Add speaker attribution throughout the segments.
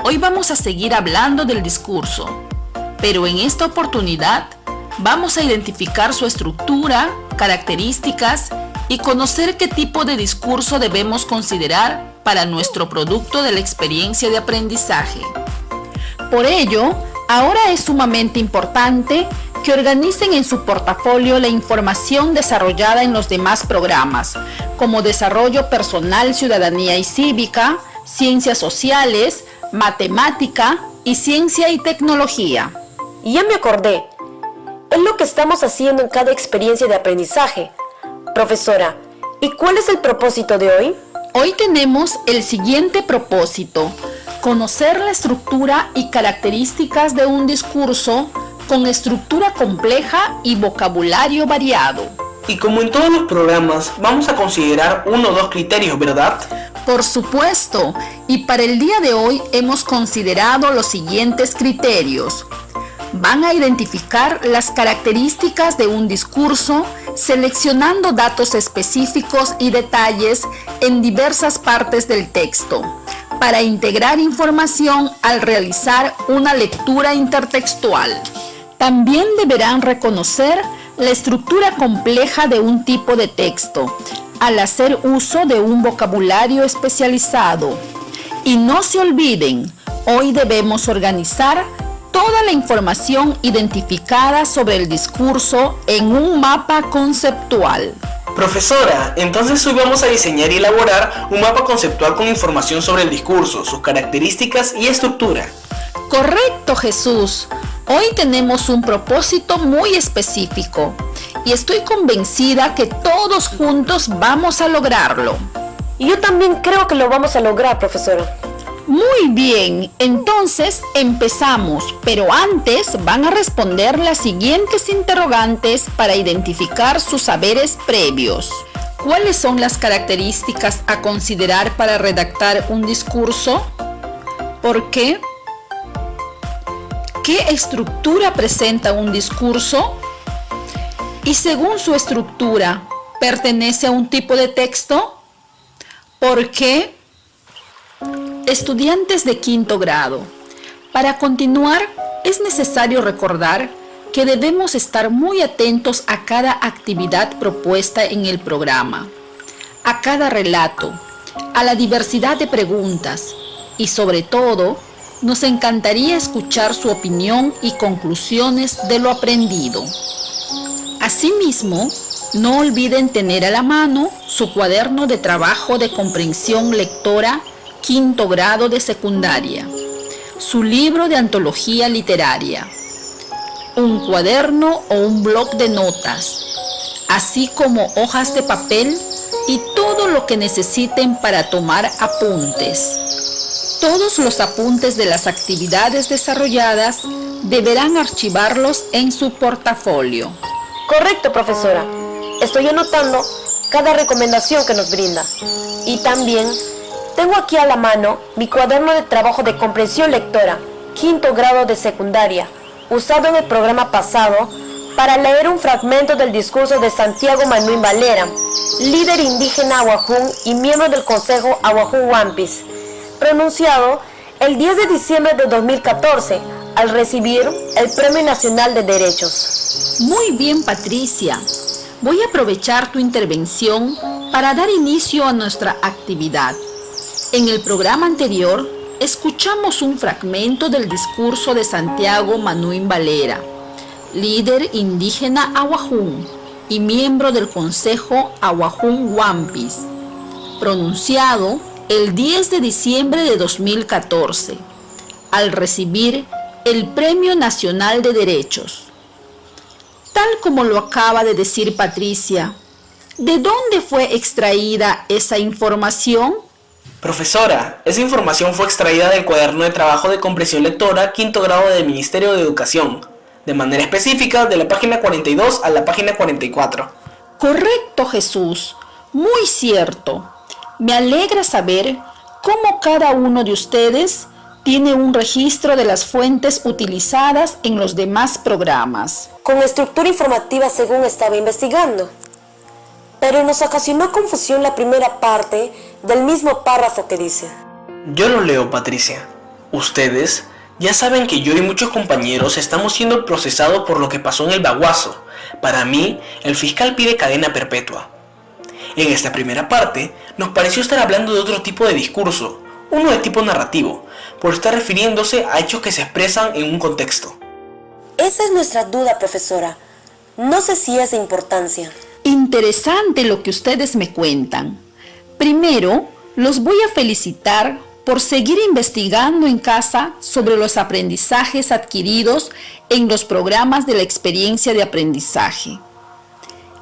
Speaker 1: Hoy vamos a seguir hablando del discurso, pero en esta oportunidad vamos a identificar su estructura, características y conocer qué tipo de discurso debemos considerar para nuestro producto de la experiencia de aprendizaje. Por ello, ahora es sumamente importante que organicen en su portafolio la información desarrollada en los demás programas, como Desarrollo Personal, Ciudadanía y Cívica, Ciencias Sociales, Matemática y Ciencia y Tecnología.
Speaker 2: Ya me acordé. Es lo que estamos haciendo en cada experiencia de aprendizaje. Profesora, ¿y cuál es el propósito de hoy?
Speaker 1: Hoy tenemos el siguiente propósito: conocer la estructura y características de un discurso con estructura compleja y vocabulario variado.
Speaker 3: Y como en todos los programas, vamos a considerar 1 o 2 criterios, ¿verdad?
Speaker 1: Por supuesto, y para el día de hoy hemos considerado los siguientes criterios. Van a identificar las características de un discurso seleccionando datos específicos y detalles en diversas partes del texto para integrar información al realizar una lectura intertextual. También deberán reconocer la estructura compleja de un tipo de texto al hacer uso de un vocabulario especializado. Y no se olviden, hoy debemos organizar toda la información identificada sobre el discurso en un mapa conceptual.
Speaker 3: Profesora, entonces hoy vamos a diseñar y elaborar un mapa conceptual con información sobre el discurso, sus características y estructura.
Speaker 1: Correcto, Jesús. Hoy tenemos un propósito muy específico y estoy convencida que todos juntos vamos a lograrlo.
Speaker 2: Y yo también creo que lo vamos a lograr, profesora.
Speaker 1: Muy bien, entonces empezamos, pero antes van a responder las siguientes interrogantes para identificar sus saberes previos. ¿Cuáles son las características a considerar para redactar un discurso? ¿Por qué? ¿Qué estructura presenta un discurso? Y según su estructura, ¿pertenece a un tipo de texto? ¿Por qué? Estudiantes de 5º grado, para continuar es necesario recordar que debemos estar muy atentos a cada actividad propuesta en el programa, a cada relato, a la diversidad de preguntas y sobre todo, nos encantaría escuchar su opinión y conclusiones de lo aprendido. Asimismo, no olviden tener a la mano su cuaderno de trabajo de comprensión lectora 5º grado de secundaria, su libro de antología literaria, un cuaderno o un bloc de notas, así como hojas de papel y todo lo que necesiten para tomar apuntes. Todos los apuntes de las actividades desarrolladas deberán archivarlos en su portafolio.
Speaker 2: Correcto, profesora. Estoy anotando cada recomendación que nos brinda. Y también tengo aquí a la mano mi cuaderno de trabajo de comprensión lectora, 5º grado de secundaria, usado en el programa pasado para leer un fragmento del discurso de Santiago Manuín Valera, líder indígena Awajún y miembro del Consejo Awajún Wampis, pronunciado el 10 de diciembre de 2014 al recibir el Premio Nacional de Derechos.
Speaker 1: Muy bien, Patricia. Voy a aprovechar tu intervención para dar inicio a nuestra actividad. En el programa anterior, escuchamos un fragmento del discurso de Santiago Manuín Valera, líder indígena Awajún y miembro del Consejo Awajún Wampis, pronunciado el 10 de diciembre de 2014, al recibir el Premio Nacional de Derechos. Tal como lo acaba de decir Patricia, ¿de dónde fue extraída esa información?
Speaker 3: Profesora, esa información fue extraída del cuaderno de trabajo de comprensión lectora 5º grado del Ministerio de Educación, de manera específica de la página 42 a la página 44.
Speaker 1: Correcto, Jesús, muy cierto. Me alegra saber cómo cada uno de ustedes tiene un registro de las fuentes utilizadas en los demás programas.
Speaker 2: Con estructura informativa según estaba investigando. Pero nos ocasionó confusión la primera parte del mismo párrafo que dice:
Speaker 3: Yo lo leo, Patricia. Ustedes ya saben que yo y muchos compañeros estamos siendo procesados por lo que pasó en el Baguazo. Para mí, el fiscal pide cadena perpetua. En esta primera parte, nos pareció estar hablando de otro tipo de discurso, uno de tipo narrativo, por estar refiriéndose a hechos que se expresan en un contexto.
Speaker 2: Esa es nuestra duda, profesora. No sé si es de importancia.
Speaker 1: Interesante lo que ustedes me cuentan. Primero, los voy a felicitar por seguir investigando en casa sobre los aprendizajes adquiridos en los programas de la experiencia de aprendizaje.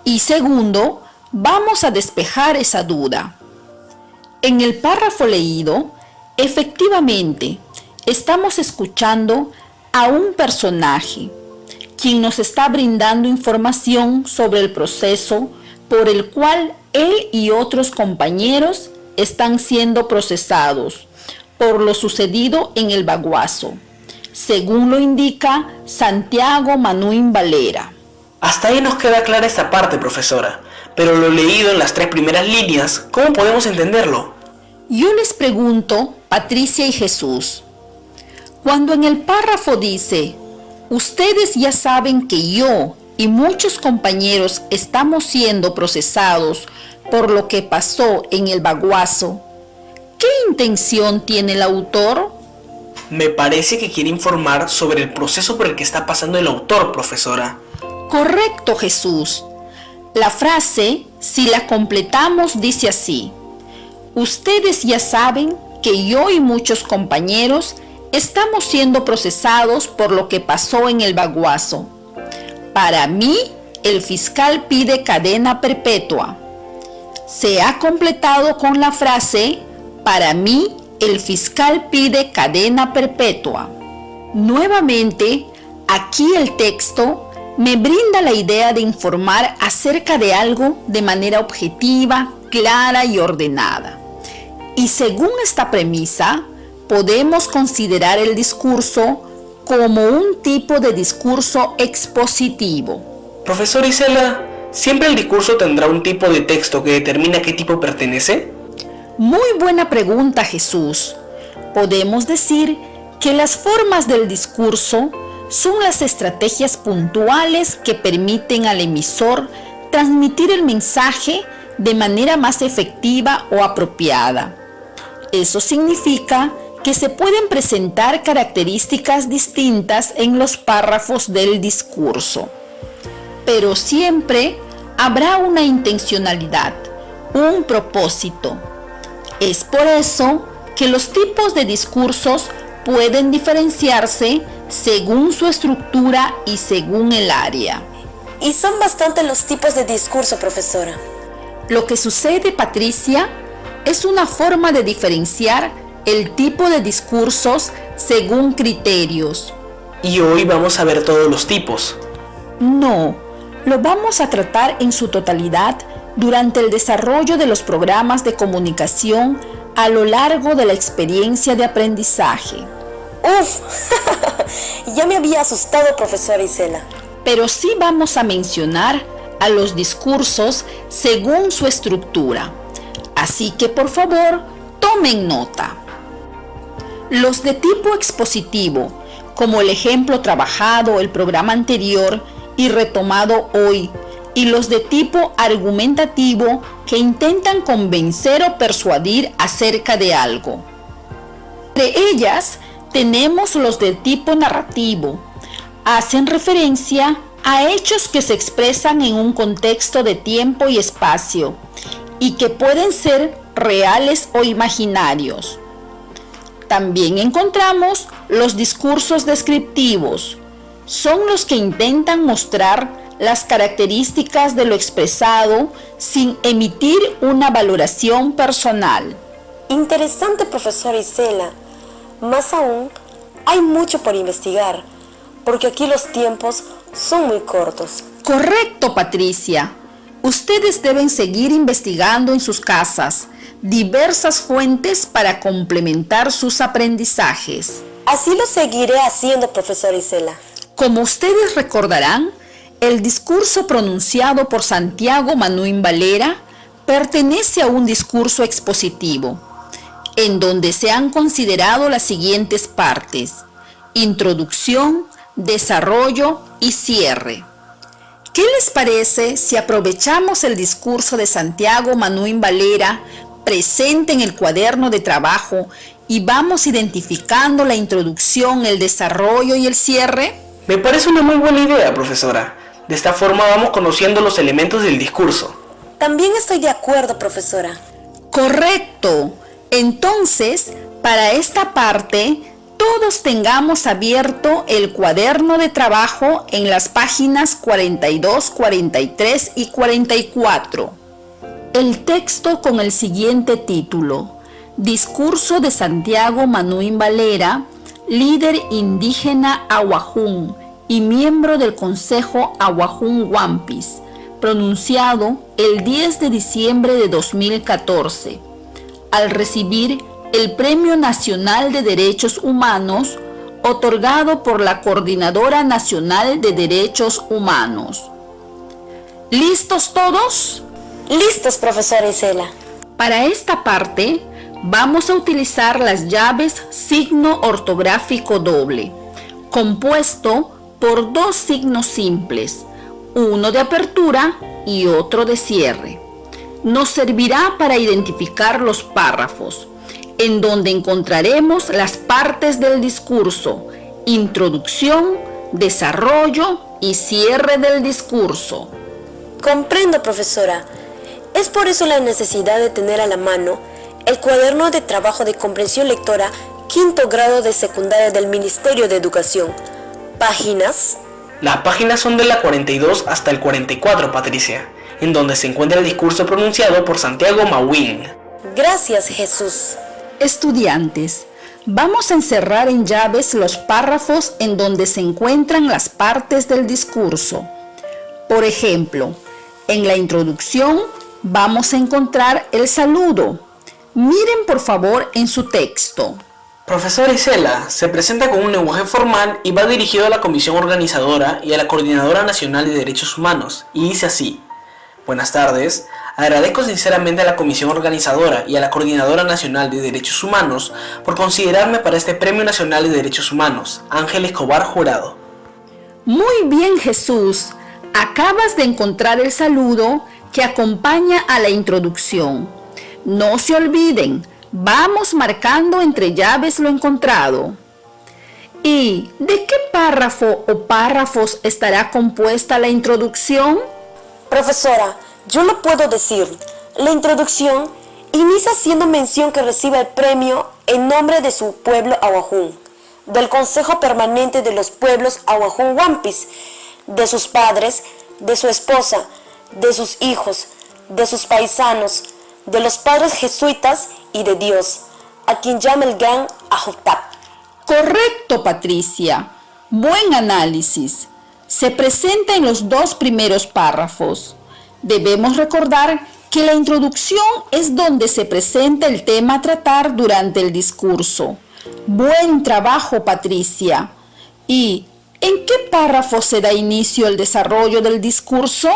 Speaker 1: Y segundo, vamos a despejar esa duda. En el párrafo leído, efectivamente, estamos escuchando a un personaje, quien nos está brindando información sobre el proceso por el cual él y otros compañeros están siendo procesados por lo sucedido en el Baguazo, según lo indica Santiago Manuín Valera.
Speaker 3: Hasta ahí nos queda clara esta parte, profesora, pero lo leído en las 3 primeras líneas, ¿cómo podemos entenderlo?
Speaker 1: Yo les pregunto, Patricia y Jesús, cuando en el párrafo dice, ustedes ya saben que yo y muchos compañeros estamos siendo procesados por lo que pasó en el Baguazo, ¿qué intención tiene el autor?
Speaker 3: Me parece que quiere informar sobre el proceso por el que está pasando el autor, profesora.
Speaker 1: Correcto, Jesús. La frase, si la completamos, dice así: ustedes ya saben que yo y muchos compañeros estamos siendo procesados por lo que pasó en el Baguazo. Para mí, el fiscal pide cadena perpetua. Se ha completado con la frase, para mí, el fiscal pide cadena perpetua. Nuevamente, aquí el texto me brinda la idea de informar acerca de algo de manera objetiva, clara y ordenada. Y según esta premisa, podemos considerar el discurso como un tipo de discurso expositivo.
Speaker 3: Profesor Isela, ¿siempre el discurso tendrá un tipo de texto que determina a qué tipo pertenece?
Speaker 1: Muy buena pregunta, Jesús. Podemos decir que las formas del discurso son las estrategias puntuales que permiten al emisor transmitir el mensaje de manera más efectiva o apropiada. Eso significa que se pueden presentar características distintas en los párrafos del discurso, pero siempre habrá una intencionalidad, un propósito. Es por eso que los tipos de discursos pueden diferenciarse según su estructura y según el área.
Speaker 2: Y son bastante los tipos de discurso, profesora.
Speaker 1: Lo que sucede, Patricia, es una forma de diferenciar el tipo de discursos según criterios.
Speaker 3: Y hoy vamos a ver todos los tipos.
Speaker 1: No, lo vamos a tratar en su totalidad durante el desarrollo de los programas de comunicación a lo largo de la experiencia de aprendizaje.
Speaker 2: ¡Uf! Ya me había asustado, profesora Isela.
Speaker 1: Pero sí vamos a mencionar a los discursos según su estructura. Así que, por favor, tomen nota. Los de tipo expositivo, como el ejemplo trabajado el programa anterior y retomado hoy, y los de tipo argumentativo, que intentan convencer o persuadir acerca de algo. Entre ellas, tenemos los de tipo narrativo. Hacen referencia a hechos que se expresan en un contexto de tiempo y espacio, y que pueden ser reales o imaginarios. También encontramos los discursos descriptivos. Son los que intentan mostrar las características de lo expresado sin emitir una valoración personal.
Speaker 2: Interesante, profesora Isela. Más aún, hay mucho por investigar, porque aquí los tiempos son muy cortos.
Speaker 1: Correcto, Patricia. Ustedes deben seguir investigando en sus casas diversas fuentes para complementar sus aprendizajes.
Speaker 2: Así lo seguiré haciendo, profesora Isela.
Speaker 1: Como ustedes recordarán, el discurso pronunciado por Santiago Manuín Valera pertenece a un discurso expositivo. en donde se han considerado las siguientes partes: introducción, desarrollo y cierre. ¿Qué les parece si aprovechamos el discurso de Santiago Manuín Valera presente en el cuaderno de trabajo y vamos identificando la introducción, el desarrollo y el cierre?
Speaker 3: Me parece una muy buena idea, profesora. De esta forma vamos conociendo los elementos del discurso.
Speaker 2: También estoy de acuerdo, profesora.
Speaker 1: Correcto. Entonces, para esta parte, todos tengamos abierto el cuaderno de trabajo en las páginas 42, 43 y 44. El texto con el siguiente título: Discurso de Santiago Manuín Valera, líder indígena Ahuajún y miembro del Consejo Ahuajún Wampis, pronunciado el 10 de diciembre de 2014, al recibir el Premio Nacional de Derechos Humanos, otorgado por la Coordinadora Nacional de Derechos Humanos. ¿Listos todos?
Speaker 2: Listos, profesora Isela.
Speaker 1: Para esta parte, vamos a utilizar las llaves signo ortográfico doble, compuesto por dos signos simples, uno de apertura y otro de cierre. Nos servirá para identificar los párrafos, en donde encontraremos las partes del discurso: introducción, desarrollo y cierre del discurso.
Speaker 2: Comprendo, profesora. Es por eso la necesidad de tener a la mano el cuaderno de trabajo de comprensión lectora quinto grado de secundaria del Ministerio de Educación. Páginas.
Speaker 3: Las páginas son de la 42 hasta el 44, Patricia, en donde se encuentra el discurso pronunciado por Santiago Manuín.
Speaker 2: Gracias, Jesús.
Speaker 1: Estudiantes, vamos a encerrar en llaves los párrafos en donde se encuentran las partes del discurso. Por ejemplo, en la introducción vamos a encontrar el saludo. Miren por favor en su texto.
Speaker 3: Profesora Isela se presenta con un lenguaje formal y va dirigido a la comisión organizadora y a la Coordinadora Nacional de Derechos Humanos, y dice así: buenas tardes, agradezco sinceramente a la comisión organizadora y a la Coordinadora Nacional de Derechos Humanos por considerarme para este Premio Nacional de Derechos Humanos, Ángel Escobar Jurado.
Speaker 1: Muy bien, Jesús, acabas de encontrar el saludo que acompaña a la introducción. No se olviden, vamos marcando entre llaves lo encontrado. ¿Y de qué párrafo o párrafos estará compuesta la introducción?
Speaker 2: Profesora, yo lo puedo decir. La introducción inicia haciendo mención que recibe el premio en nombre de su pueblo Ahuajún, del Consejo Permanente de los Pueblos Ahuajún Wampis, de sus padres, de su esposa, de sus hijos, de sus paisanos, de los padres jesuitas y de Dios, a quien llama el Gan Ajutap.
Speaker 1: Correcto, Patricia. Buen análisis. Se presenta en los dos primeros párrafos. Debemos recordar que la introducción es donde se presenta el tema a tratar durante el discurso. Buen trabajo, Patricia. ¿Y en qué párrafo se da inicio el desarrollo del discurso?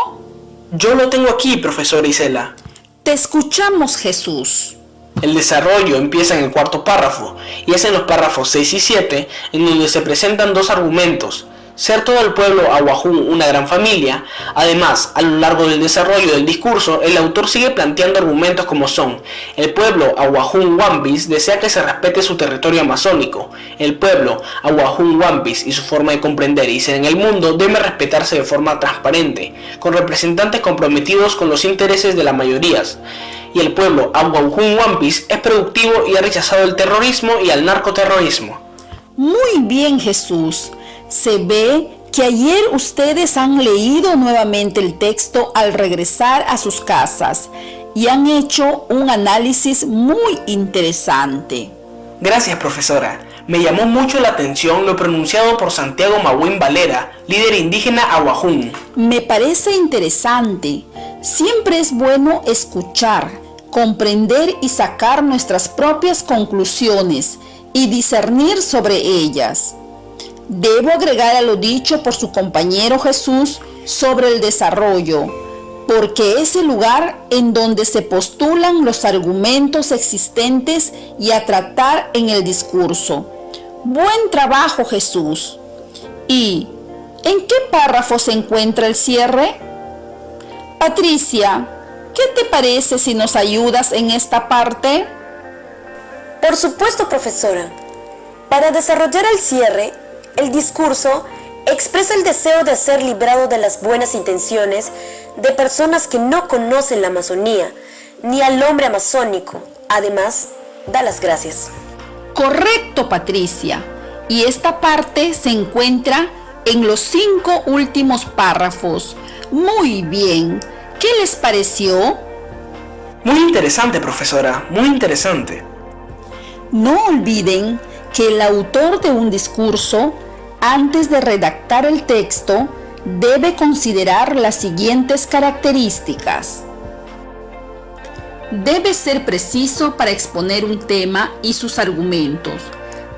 Speaker 3: Yo lo tengo aquí, profesora Isela.
Speaker 1: Te escuchamos, Jesús.
Speaker 3: El desarrollo empieza en el cuarto párrafo y es en los párrafos 6 y 7 en donde se presentan dos argumentos: ser todo el pueblo Ahuajún una gran familia. Además, a lo largo del desarrollo del discurso, el autor sigue planteando argumentos como son: el pueblo Ahuajún Wampis desea que se respete su territorio amazónico. El pueblo Ahuajún Wampis y su forma de comprender y ser en el mundo debe respetarse de forma transparente, con representantes comprometidos con los intereses de las mayorías. Y el pueblo Ahuajún Wampis es productivo y ha rechazado el terrorismo y al narcoterrorismo.
Speaker 1: Muy bien, Jesús. Se ve que ayer ustedes han leído nuevamente el texto al regresar a sus casas y han hecho un análisis muy interesante.
Speaker 3: Gracias, profesora. Me llamó mucho la atención lo pronunciado por Santiago Manuín Valera, líder indígena Ahuajún.
Speaker 1: Me parece interesante. Siempre es bueno escuchar, comprender y sacar nuestras propias conclusiones y discernir sobre ellas. Debo agregar a lo dicho por su compañero Jesús sobre el desarrollo. porque es el lugar en donde se postulan los argumentos existentes y a tratar en el discurso. Buen trabajo, Jesús. ¿Y en qué párrafo se encuentra el cierre? Patricia, ¿qué te parece si nos ayudas en esta parte?
Speaker 2: Por supuesto, profesora. Para desarrollar el cierre, el discurso expresa el deseo de ser librado de las buenas intenciones de personas que no conocen la amazonía ni al hombre amazónico. Además, da las gracias.
Speaker 1: Correcto, Patricia. Y esta parte se encuentra en los 5 últimos párrafos. Muy bien. ¿Qué les pareció?
Speaker 3: Muy interesante, profesora, muy interesante.
Speaker 1: No olviden que el autor de un discurso, antes de redactar el texto, debe considerar las siguientes características. Debe ser preciso para exponer un tema y sus argumentos,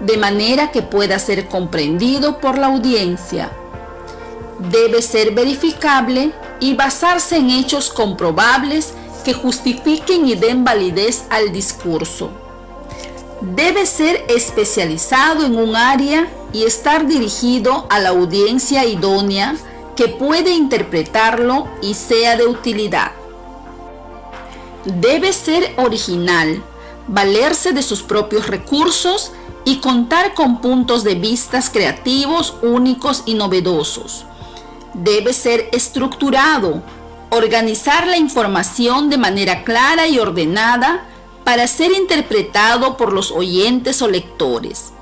Speaker 1: de manera que pueda ser comprendido por la audiencia. Debe ser verificable y basarse en hechos comprobables que justifiquen y den validez al discurso. Debe ser especializado en un área y estar dirigido a la audiencia idónea que puede interpretarlo y sea de utilidad. Debe ser original, valerse de sus propios recursos y contar con puntos de vista creativos, únicos y novedosos. Debe ser estructurado, organizar la información de manera clara y ordenada para ser interpretado por los oyentes o lectores.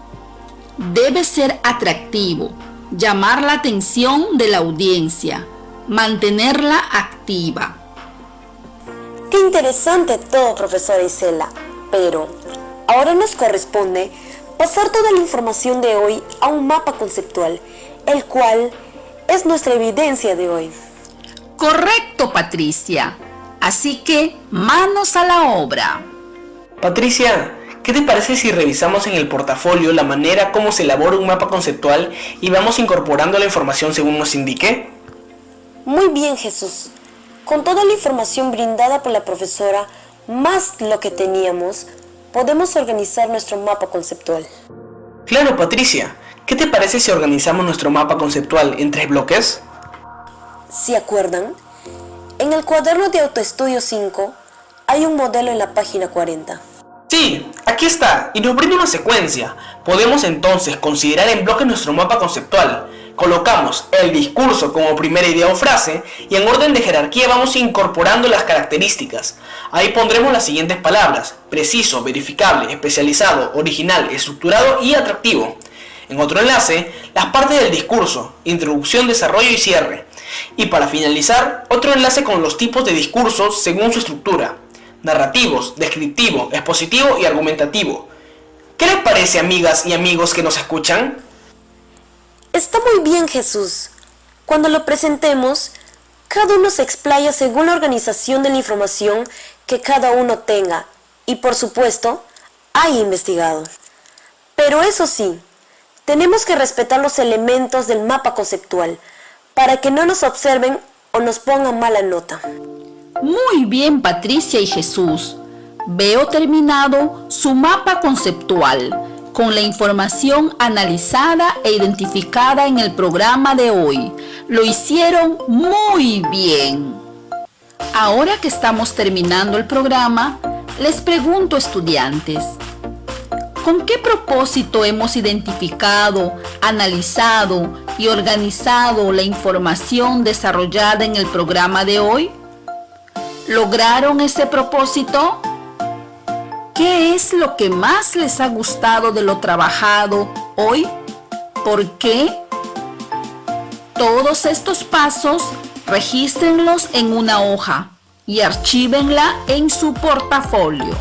Speaker 1: Debe ser atractivo, llamar la atención de la audiencia, mantenerla activa.
Speaker 2: Qué interesante todo, profesora Isela, pero ahora nos corresponde pasar toda la información de hoy a un mapa conceptual, el cual es nuestra evidencia de hoy.
Speaker 1: Correcto, Patricia. Así que, manos a la obra.
Speaker 3: Patricia, ¿qué te parece si revisamos en el portafolio la manera como se elabora un mapa conceptual y vamos incorporando la información según nos indique?
Speaker 2: Muy bien, Jesús. Con toda la información brindada por la profesora, más lo que teníamos, podemos organizar nuestro mapa conceptual.
Speaker 3: Claro, Patricia. ¿Qué te parece si organizamos nuestro mapa conceptual en 3 bloques?
Speaker 2: ¿Se acuerdan? En el cuaderno de autoestudio 5 hay un modelo en la página 40.
Speaker 3: Sí, aquí está, y nos brinda una secuencia. Podemos entonces considerar en bloques nuestro mapa conceptual. Colocamos el discurso como primera idea o frase y en orden de jerarquía vamos incorporando las características. Ahí pondremos las siguientes palabras: preciso, verificable, especializado, original, estructurado y atractivo. En otro enlace, las partes del discurso, introducción, desarrollo y cierre. Y para finalizar, otro enlace con los tipos de discursos según su estructura: narrativos, descriptivo, expositivo y argumentativo. ¿Qué les parece, amigas y amigos que nos escuchan?
Speaker 2: Está muy bien, Jesús. Cuando lo presentemos, cada uno se explaya según la organización de la información que cada uno tenga y, por supuesto, haya investigado. Pero eso sí, tenemos que respetar los elementos del mapa conceptual para que no nos observen o nos pongan mala nota.
Speaker 1: Muy bien, Patricia y Jesús. Veo terminado su mapa conceptual con la información analizada e identificada en el programa de hoy. Lo hicieron muy bien. Ahora que estamos terminando el programa, les pregunto, estudiantes, ¿con qué propósito hemos identificado, analizado y organizado la información desarrollada en el programa de hoy? ¿Lograron ese propósito? ¿Qué es lo que más les ha gustado de lo trabajado hoy? ¿Por qué? Todos estos pasos, regístrenlos en una hoja y archívenla en su portafolio.